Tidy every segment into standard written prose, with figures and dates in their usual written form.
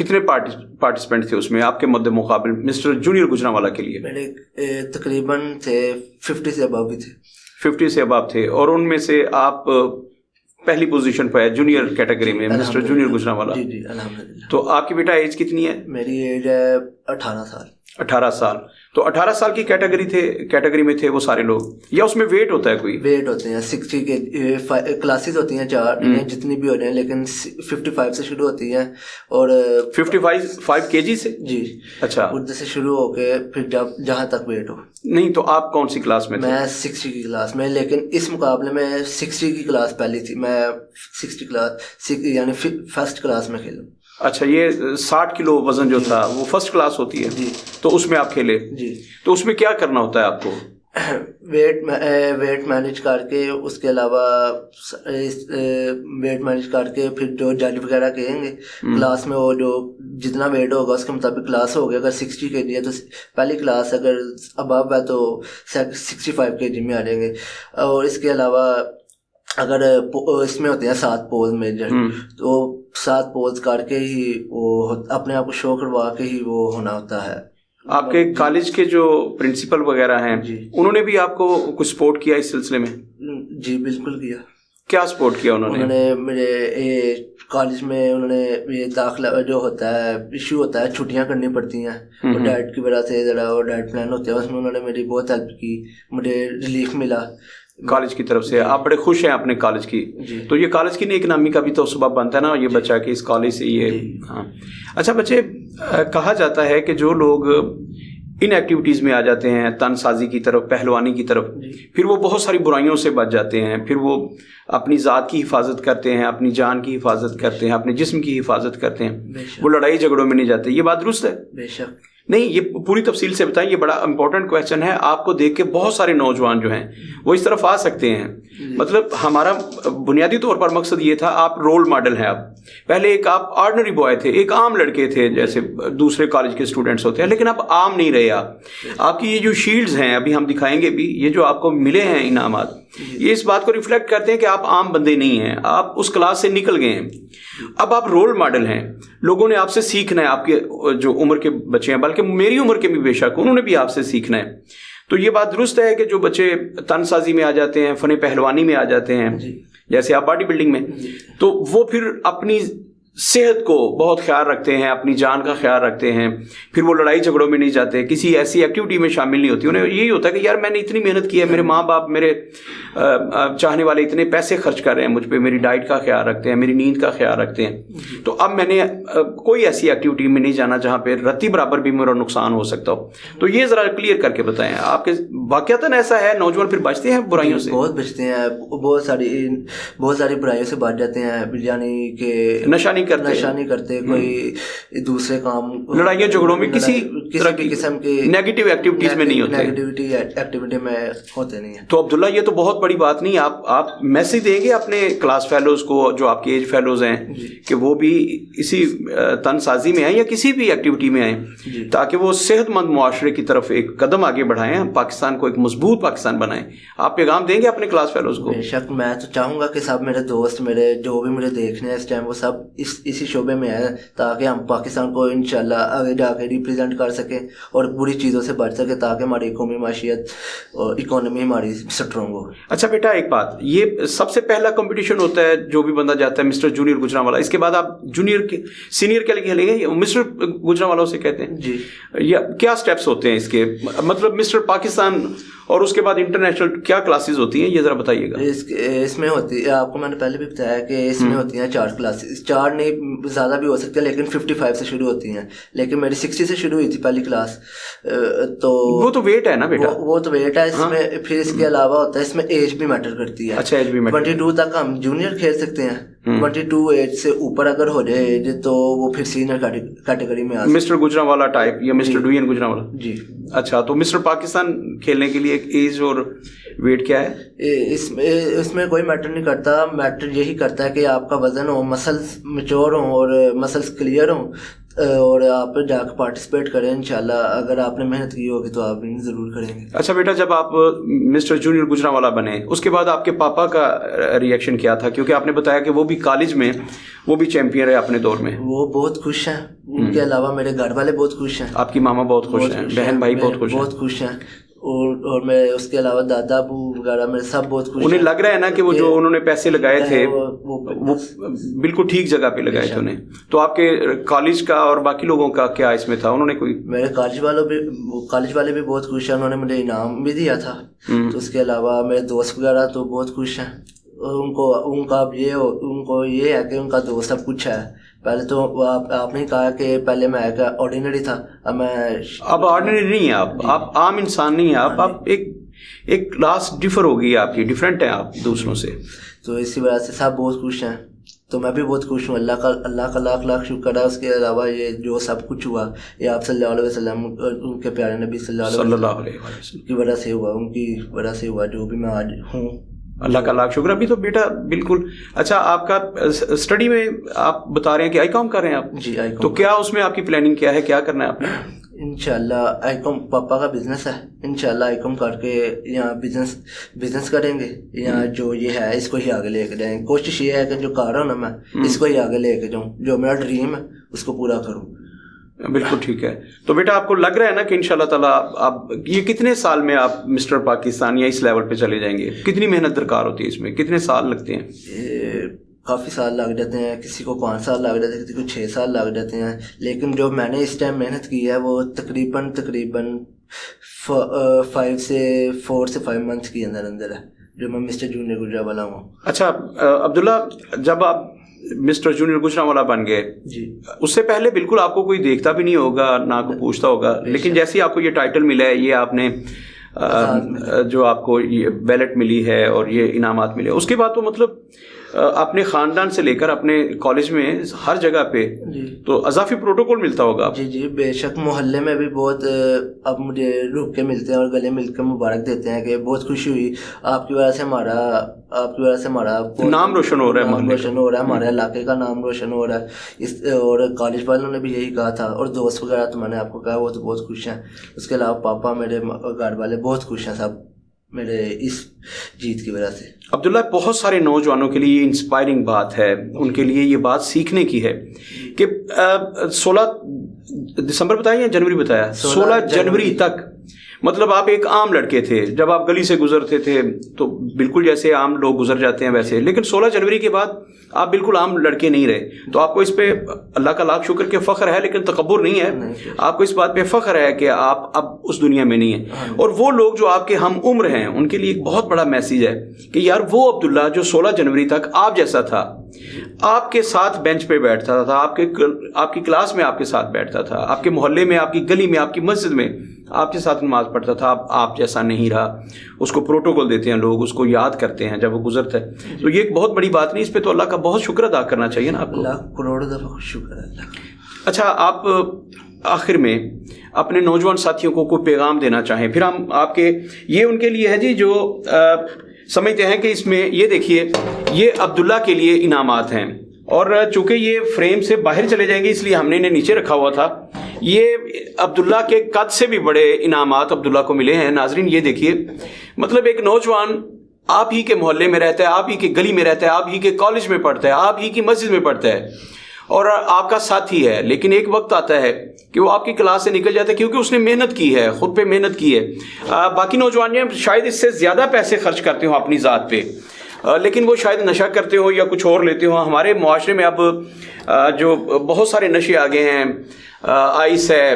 کتنے پارٹیسپینٹ تھے اس میں آپ کے مد مقابل مسٹر جونیئر گجرانوالا کے لیے؟ میرے تقریباً تھے 50 سے ابو بھی تھے. 50 سے اباب تھے، اور ان میں سے آپ پہلی پوزیشن پہ ہے جونیئر کیٹیگری میں، مسٹر جونیئر گجرانوالا. جی جی الحمدللہ. تو آپ کی بیٹا ایج کتنی ہے؟ میری ایج ہے 18 سال. 18 سال. تو 18 سال کی کیٹیگری میں تھے وہ سارے لوگ، یا اس میں ویٹ ہوتا ہے کوئی؟ ویٹ ہوتے ہیں 60 کے کلاسز ہوتی ہیں 4 جتنی بھی ہو رہے ہیں، لیکن 55 سے شروع ہوتی ہیں اور 55 kg سے. جی اچھا، ادھر سے شروع ہو کے پھر جہاں تک ویٹ ہو. نہیں تو آپ کون سی کلاس میں تھے؟ میں 60 کی کلاس میں، لیکن اس مقابلے میں 60 کی کلاس پہلی تھی. میں 60 کلاس یعنی فرسٹ کلاس میں کھیلوں. اچھا، یہ 60 کلو وزن جو تھا وہ فرسٹ کلاس ہوتی ہے. جی. تو اس میں آپ کھیلے. جی. تو اس میں کیا کرنا ہوتا ہے آپ کو؟ ویٹ مینیج کر کے، اس کے علاوہ ویٹ مینیج کر کے پھر جو جج وغیرہ کہیں گے کلاس میں، وہ جو جتنا ویٹ ہوگا اس کے مطابق کلاس ہوگی. اگر 60 kg ہے تو پہلی کلاس، اگر اباب ہے تو 65 kg میں آ جائیں گے. اور اس کے علاوہ اگر اس میں ہوتے ہیں 7 پوز میجر، تو 7 پوز کر کے ہی وہ اپنے آپ کو شو کروا کے ہی وہ ہونا ہوتا ہے. آپ کے کالج کے جو پرنسپل وغیرہ ہیں انہوں نے بھی آپ کو کچھ سپورٹ کیا اس سلسلے میں؟ جی بالکل کیا. کیا سپورٹ کیا انہوں نے؟ میرے کالج میں انہوں نے یہ داخلہ جو ہوتا ہے ایشو ہوتا ہے، چھٹیاں کرنی پڑتی ہیں اور ڈائٹ کی وجہ سے ذرا وہ ڈائٹ پلان ہوتے ہیں، اس میں انہوں نے میری بہت ہیلپ کی، مجھے ریلیف ملا کالج کی طرف سے. آپ بڑے خوش ہیں اپنے کالج کی. تو یہ کالج کی نیک نامی کا بھی تو سبب بنتا ہے نا یہ بچہ کہ اس کالج سے یہ. ہاں اچھا بچے، کہا جاتا ہے کہ جو لوگ ان ایکٹیویٹیز میں آ جاتے ہیں، تن سازی کی طرف، پہلوانی کی طرف، پھر وہ بہت ساری برائیوں سے بچ جاتے ہیں. پھر وہ اپنی ذات کی حفاظت کرتے ہیں، اپنی جان کی حفاظت کرتے ہیں، اپنے جسم کی حفاظت کرتے ہیں. وہ لڑائی جھگڑوں میں نہیں جاتے. یہ بات درست ہے؟ بے شک. نہیں، یہ پوری تفصیل سے بتائیں، یہ بڑا امپورٹنٹ کویسچن ہے. آپ کو دیکھ کے بہت سارے نوجوان جو ہیں وہ اس طرف آ سکتے ہیں. مطلب ہمارا بنیادی طور پر مقصد یہ تھا، آپ رول ماڈل ہیں. اب پہلے ایک آپ آرڈنری بوائے تھے، ایک عام لڑکے تھے جیسے دوسرے کالج کے اسٹوڈنٹس ہوتے ہیں، لیکن اب عام نہیں رہے. آپ کی یہ جو شیلڈز ہیں، ابھی ہم دکھائیں گے بھی، یہ جو آپ کو ملے ہیں انعامات، یہ اس بات کو ریفلیکٹ کرتے ہیں کہ آپ عام بندے نہیں ہیں، آپ اس کلاس سے نکل گئے ہیں. اب آپ رول ماڈل ہیں، لوگوں نے آپ سے سیکھنا ہے. آپ کے جو عمر کے بچے ہیں، بلکہ میری عمر کے بھی بے شک، انہوں نے بھی آپ سے سیکھنا ہے. تو یہ بات درست ہے کہ جو بچے تن سازی میں آ جاتے ہیں، فن پہلوانی میں آ جاتے ہیں، جیسے آپ باڈی بلڈنگ میں، تو وہ پھر اپنی صحت کو بہت خیال رکھتے ہیں، اپنی جان کا خیال رکھتے ہیں. پھر وہ لڑائی جھگڑوں میں نہیں جاتے، کسی ایسی ایکٹیویٹی میں شامل نہیں ہوتی. انہیں یہی ہوتا ہے کہ یار میں نے اتنی محنت کی ہے، میرے ماں باپ، میرے چاہنے والے اتنے پیسے خرچ کر رہے ہیں مجھ پہ، میری ڈائٹ کا خیال رکھتے ہیں، میری نیند کا خیال رکھتے ہیں. تو اب میں نے کوئی ایسی ایکٹیویٹی میں نہیں جانا جہاں پہ رتی برابر بھی میرا نقصان ہو سکتا ہو. تو یہ ذرا کلیئر کر کے بتائیں، آپ کے واقعتاً ایسا ہے نوجوان پھر بچتے ہیں برائیوں سے؟ بہت بچتے ہیں، بہت ساری برائیوں سے بچ جاتے ہیں. یعنی کہ نشہ نہیں کرتے، کوئی دوسرے کام، لڑائیوں جھگڑوں میں کسی قسم کی نیگیٹو ایکٹیویٹیز میں نہیں ہوتے، نیگیٹیوٹی ایکٹیویٹی میں ہوتے نہیں ہیں. تو عبداللہ یہ تو بہت بڑی بات نہیں. آپ میسج دیں گے اپنے کلاس فیلوز کو جو آپ کے ایج فیلوز ہیں کہ وہ بھی اسی تن سازی میں آئیں یا کسی بھی ایکٹیویٹی میں آئیں، تاکہ وہ صحت مند معاشرے کی طرف ایک قدم آگے بڑھائیں، پاکستان کو ایک مضبوط پاکستان بنائیں. آپ پیغام دیں گے اپنے کلاس فیلوز کو؟ بے شک. میں تو چاہوں گا کہ سب میرے دوست، میرے جو بھی مجھے دیکھنے ہیں اس ٹائم، وہ سب اسی شعبے میں ہیں، تاکہ ہم پاکستان کو انشاءاللہ آگے جا کے ریپرزینٹ کر سکیں اور بری چیزوں سے بچ سکیں، تاکہ ہماری قومی معیشت اور اکانومی ہماری اسٹرانگ ہو. اچھا بیٹا، ایک بات، یہ سب سے پہلا کمپٹیشن ہوتا ہے جو بھی بندہ جاتا ہے مسٹر جونیئر گجرانوالا، اس کے بعد آپ جونیئر کے سینئر کے لیے کھیلیں گے، مسٹر گجرانوالا سے کہتے ہیں جی. یا کیا سٹیپس ہوتے ہیں اس کے، مطلب مسٹر پاکستان اور اس کے بعد انٹرنیشنل کیا کلاسز ہوتی ہیں، یہ ذرا بتائیے گا. اس میں ہوتی ہے، آپ کو میں نے پہلے بھی بتایا کہ اس میں ہوتی ہیں 4 کلاسز، 4 نہیں زیادہ بھی ہو سکتے، لیکن 55 سے شروع ہوتی ہیں. لیکن میری 60 سے شروع ہوئی تھی پہلی کلاس. تو وہ تو ویٹ ہے نا بیٹا، وہ تو ویٹ ہے اس میں. پھر اس کے علاوہ ہوتا ہے، اس میں ایج بھی میٹر کرتی ہے. اچھا، ایج بھی میٹر. 22 تک ہم جونیئر کھیل سکتے ہیں. 22 ایج سے اوپر اگر ہو جائے تو وہ پھر سینئر کیٹیگری میں آ سکتے. مسٹر گجرانوالا ٹائپ یا مسٹر ڈوین گجرانوالا؟ جی. اچھا، تو مسٹر پاکستان کھیلنے کے لیے ایج اور ویٹ کیا ہے؟ اس میں کوئی میٹر نہیں کرتا. میٹر یہی کرتا ہے کہ آپ کا وزن ہو، مسلس میچور ہوں اور مسلس کلیئر ہوں، اور آپ جا کے پارٹیسپیٹ کریں انشاءاللہ. اگر آپ نے محنت کی ہوگی تو آپ بھی ضرور کریں گے. اچھا بیٹا، جب آپ مسٹر جونیئر گجرانوالا بنے اس کے بعد آپ کے پاپا کا ریئیکشن کیا تھا؟ کیونکہ آپ نے بتایا کہ وہ بھی کالج میں وہ بھی چیمپئن رہے اپنے دور میں. وہ بہت خوش ہیں. ان کے علاوہ میرے گھر والے بہت خوش ہیں. آپ کی ماما بہت خوش ہیں، بہن بھائی بہت خوش ہیں. اور میں اس کے علاوہ دادا ابو وغیرہ میرے سب بہت خوش. انہیں لگ رہا ہے نا کہ وہ جو انہوں نے پیسے لگائے تھے وہ بالکل ٹھیک جگہ پہ لگائے تھے انہیں. تو آپ کے کالج کا اور باقی لوگوں کا کیا اس میں تھا؟ انہوں نے کوئی میرے کالج والے بھی بہت خوش ہیں. انہوں نے مجھے انعام بھی دیا تھا. تو اس کے علاوہ میرے دوست وغیرہ تو بہت خوش ہیں. ان کو یہ ہے کہ ان کا دوست سب کچھ ہے. پہلے تو آپ نے کہا کہ پہلے میں آرڈینری تھا، اب آرڈینری نہیں ہیں آپ عام انسان نہیں ہیں آپ ایک کلاس ڈفر ہوگی آپ کی، ڈفرینٹ ہیں آپ دوسروں سے. تو اسی وجہ سے سب بہت خوش ہیں. تو میں بھی بہت خوش ہوں. اللہ کا لاکھ لاکھ شکر ہے. اس کے علاوہ یہ جو سب کچھ ہوا یہ آپ صلی اللہ علیہ وسلم، ان کے پیارے نبی صلی اللہ علیہ وسلم کی وجہ سے ہوا. ان کی وجہ سے ہوا جو بھی میں آج ہوں. اللہ کا لاکھ شکر. ابھی تو بیٹا بالکل اچھا، آپ کا اسٹڈی میں آپ بتا رہے ہیں کہ آئی کام کر رہے ہیں آپ؟ جی آئی کام. تو کیا اس میں آپ کی پلاننگ کیا ہے، کیا کرنا ہے آپ نے؟ انشاءاللہ آئی کام پاپا کا بزنس ہے. انشاءاللہ آئی کام کر کے یہاں بزنس کریں گے. یہاں جو یہ ہے اس کو ہی آگے لے کے جائیں. کوشش یہ ہے کہ جو کر رہا ہوں نا میں اس کو ہی آگے لے کے جاؤں. جو میرا ڈریم ہے اس کو پورا کروں. بالکل ٹھیک ہے. تو بیٹا آپ کو لگ رہا ہے نا کہ انشاءاللہ تعالیٰ آپ یہ کتنے سال میں آپ مسٹر پاکستان یا اس لیول پہ چلے جائیں گے؟ کتنی محنت درکار ہوتی ہے اس میں؟ کتنے سال لگتے ہیں؟ کافی سال لگ جاتے ہیں. کسی کو 5 سال لگ جاتے ہیں، کسی کو 6 سال لگ جاتے ہیں. لیکن جو میں نے اس ٹائم محنت کی ہے وہ تقریباً 4 سے 5 منتھ کے اندر ہے جو میں مسٹر جونیئر گجرانوالا ہوں. اچھا عبداللہ، جب آپ مسٹر جونیئر گجرانوالا بن گئے جی، اس سے پہلے بالکل آپ کو کوئی دیکھتا بھی نہیں ہوگا، نہ کوئی پوچھتا ہوگا. لیکن جیسے ہی آپ کو یہ ٹائٹل ملا ہے، یہ آپ نے جو آپ کو یہ بیلٹ ملی ہے اور یہ انعامات ملے، اس کے بعد تو مطلب اپنے خاندان سے لے کر اپنے کالج میں ہر جگہ پہ تو اضافی پروٹوکول ملتا ہوگا. جی بے شک. محلے میں بھی بہت اب مجھے رک کے ملتے ہیں اور گلے مل کے مبارک دیتے ہیں کہ بہت خوشی ہوئی آپ کی وجہ سے ہمارا نام روشن ہو رہا ہے، ہمارے علاقے کا نام روشن ہو رہا ہے. اور کالج والوں نے بھی یہی کہا تھا. اور دوست وغیرہ تو میں نے آپ کو کہا وہ تو بہت خوش ہیں. اس کے علاوہ پاپا میرے گھر والے بہت خوش ہیں سب میرے اس جیت کی وجہ سے. عبداللہ بہت سارے نوجوانوں کے لیے یہ انسپائرنگ بات ہے، ان کے لیے یہ بات سیکھنے کی ہے کہ 16 دسمبر بتایا یا جنوری بتایا؟ 16 جنوری تک مطلب آپ ایک عام لڑکے تھے. جب آپ گلی سے گزرتے تھے تو بالکل جیسے عام لوگ گزر جاتے ہیں ویسے، لیکن 16 جنوری کے بعد آپ بالکل عام لڑکے نہیں رہے. تو آپ کو اس پہ اللہ کا لاکھ شکر کہ فخر ہے، لیکن تکبر نہیں ہے. آپ کو اس بات پہ فخر ہے کہ آپ اب اس دنیا میں نہیں ہیں. اور وہ لوگ جو آپ کے ہم عمر ہیں ان کے لیے ایک بہت بڑا میسیج ہے کہ یار وہ عبداللہ جو 16 جنوری تک آپ جیسا تھا، آپ کے ساتھ بینچ پہ بیٹھتا تھا، آپ کی کلاس میں آپ کے ساتھ بیٹھتا تھا، آپ کے محلے میں، آپ کی گلی میں، آپ کی مسجد میں آپ کے ساتھ نماز پڑھتا تھا، آپ جیسا نہیں رہا. اس کو پروٹوکول دیتے ہیں لوگ، اس کو یاد کرتے ہیں جب وہ گزرتا ہے. تو یہ ایک بہت بڑی بات نہیں، اس پہ تو اللہ کا بہت شکر ادا کرنا چاہیے نا آپ کو. لاکھ کروڑ دفعہ شکر ہے اللہ کا. اچھا، آپ آخر میں اپنے نوجوان ساتھیوں کو کوئی پیغام دینا چاہیں، پھر ہم آپ کے یہ ان کے لیے ہے جی جو سمجھتے ہیں کہ اس میں یہ دیکھیے یہ عبداللہ کے لیے انعامات ہیں، اور چونکہ یہ فریم سے باہر چلے جائیں گے اس لیے ہم نے انہیں نیچے رکھا ہوا تھا. یہ عبداللہ کے قد سے بھی بڑے انعامات عبداللہ کو ملے ہیں. ناظرین یہ دیکھیے، مطلب ایک نوجوان آپ ہی کے محلے میں رہتا ہے، آپ ہی کے گلی میں رہتا ہے، آپ ہی کے کالج میں پڑھتا ہے، آپ ہی کی مسجد میں پڑھتا ہے اور آپ کا ساتھی ہے. لیکن ایک وقت آتا ہے کہ وہ آپ کی کلاس سے نکل جاتا ہے کیونکہ اس نے محنت کی ہے، خود پہ محنت کی ہے. باقی نوجوان شاید اس سے زیادہ پیسے خرچ کرتے ہوں اپنی ذات پہ، لیکن وہ شاید نشہ کرتے ہو یا کچھ اور لیتے ہو. ہمارے معاشرے میں اب جو بہت سارے نشے آ گئے ہیں، آئس ہے،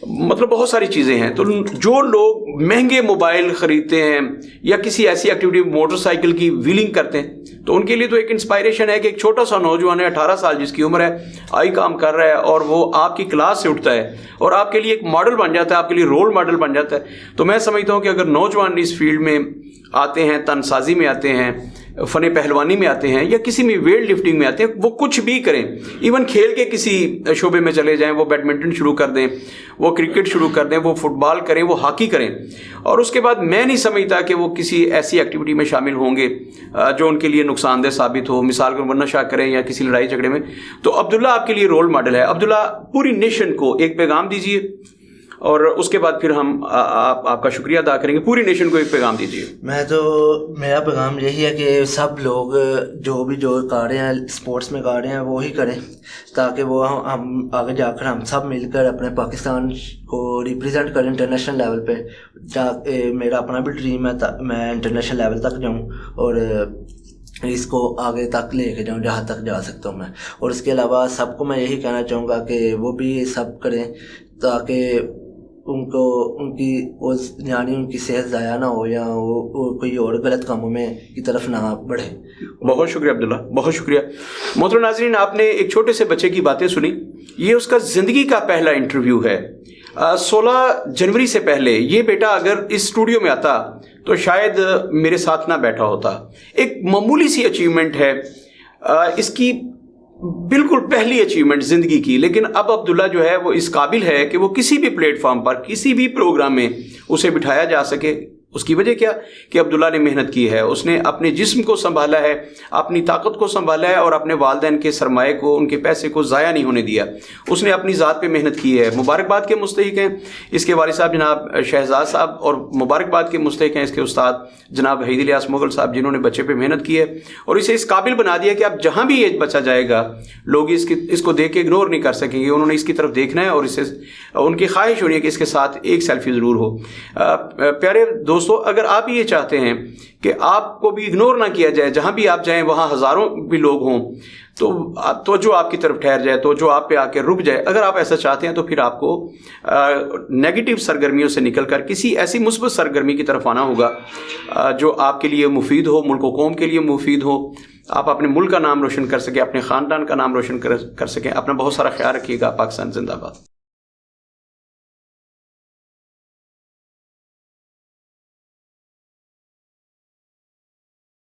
مطلب بہت ساری چیزیں ہیں. تو جو لوگ مہنگے موبائل خریدتے ہیں یا کسی ایسی ایکٹیویٹی موٹر سائیکل کی ویلنگ کرتے ہیں تو ان کے لیے تو ایک انسپائریشن ہے کہ ایک چھوٹا سا نوجوان ہے، 18 سال جس کی عمر ہے، آئی کام کر رہا ہے اور وہ آپ کی کلاس سے اٹھتا ہے اور آپ کے لیے ایک ماڈل بن جاتا ہے، آپ کے لیے رول ماڈل بن جاتا ہے. تو میں سمجھتا ہوں کہ اگر نوجوان اس فیلڈ میں آتے ہیں، تن سازی میں آتے ہیں، فن پہلوانی میں آتے ہیں یا کسی بھی ویٹ لفٹنگ میں آتے ہیں، وہ کچھ بھی کریں، ایون کھیل کے کسی شعبے میں چلے جائیں، وہ بیڈمنٹن شروع کر دیں، وہ کرکٹ شروع کر دیں، وہ فٹ بال کریں، وہ ہاکی کریں، اور اس کے بعد میں نہیں سمجھتا کہ وہ کسی ایسی ایکٹیویٹی میں شامل ہوں گے جو ان کے لیے نقصان دہ ثابت ہو، مثال کو نشہ کریں یا کسی لڑائی جھگڑے میں۔ تو عبداللہ آپ کے لیے رول ماڈل ہے۔ عبداللہ پوری نیشن کو ایک پیغام دیجیے، اور اس کے بعد پھر ہم آپ کا شکریہ ادا کریں گے۔ پوری نیشن کو ایک پیغام دیجیے۔ میرا پیغام یہی ہے کہ سب لوگ جو کر رہے ہیں اسپورٹس میں کر رہے ہیں وہی کریں، تاکہ وہ ہم آگے جا کر ہم سب مل کر اپنے پاکستان کو ریپرزینٹ کریں انٹرنیشنل لیول پہ۔ میرا اپنا بھی ڈریم ہے میں انٹرنیشنل لیول تک جاؤں اور اس کو آگے تک لے کے جاؤں جہاں تک جا سکتا ہوں میں۔ اور اس کے علاوہ سب کو میں یہی کہنا چاہوں گا کہ وہ بھی سب کریں، تاکہ ان کی صحت ضائع نہ ہو یا وہ کوئی اور غلط کاموں میں کی طرف نہ بڑھے۔ بہت شکریہ عبداللہ، بہت شکریہ۔ محترم ناظرین، آپ نے ایک چھوٹے سے بچے کی باتیں سنی، یہ اس کا زندگی کا پہلا انٹرویو ہے۔ 16 جنوری سے پہلے یہ بیٹا اگر اس اسٹوڈیو میں آتا تو شاید میرے ساتھ نہ بیٹھا ہوتا۔ ایک معمولی سی اچیومنٹ ہے، اس کی بالکل پہلی اچیومنٹ زندگی کی، لیکن اب عبداللہ جو ہے وہ اس قابل ہے کہ وہ کسی بھی پلیٹ فارم پر کسی بھی پروگرام میں اسے بٹھایا جا سکے۔ اس کی وجہ کیا کہ عبداللہ نے محنت کی ہے، اس نے اپنے جسم کو سنبھالا ہے، اپنی طاقت کو سنبھالا ہے، اور اپنے والدین کے سرمایہ کو، ان کے پیسے کو ضائع نہیں ہونے دیا۔ اس نے اپنی ذات پہ محنت کی ہے۔ مبارکباد کے مستحق ہیں اس کے والد صاحب جناب شہزاد صاحب، اور مبارکباد کے مستحق ہیں اس کے استاد جناب وحید الیاس مغل صاحب، جنہوں نے بچے پہ محنت کی ہے اور اسے اس قابل بنا دیا کہ اب جہاں بھی یہ بچہ جائے گا لوگ اس کو دیکھ کے اگنور نہیں کر سکیں گے۔ انہوں نے اس کی طرف دیکھنا ہے اور اسے ان کی خواہش ہونی ہے کہ اس کے ساتھ ایک سیلفی ضرور ہو۔ پیارے دوستو، اگر آپ یہ چاہتے ہیں کہ آپ کو بھی اگنور نہ کیا جائے، جہاں بھی آپ جائیں وہاں ہزاروں بھی لوگ ہوں، تو توجہ آپ کی طرف ٹھہر جائے، توجہ آپ پہ آ کے رک جائے، اگر آپ ایسا چاہتے ہیں تو پھر آپ کو نیگیٹو سرگرمیوں سے نکل کر کسی ایسی مثبت سرگرمی کی طرف آنا ہوگا جو آپ کے لیے مفید ہو، ملک و قوم کے لیے مفید ہو، آپ اپنے ملک کا نام روشن کر سکیں، اپنے خاندان کا نام روشن کر سکیں۔ اپنا بہت سارا خیال رکھیے گا۔ پاکستان زندہ باد۔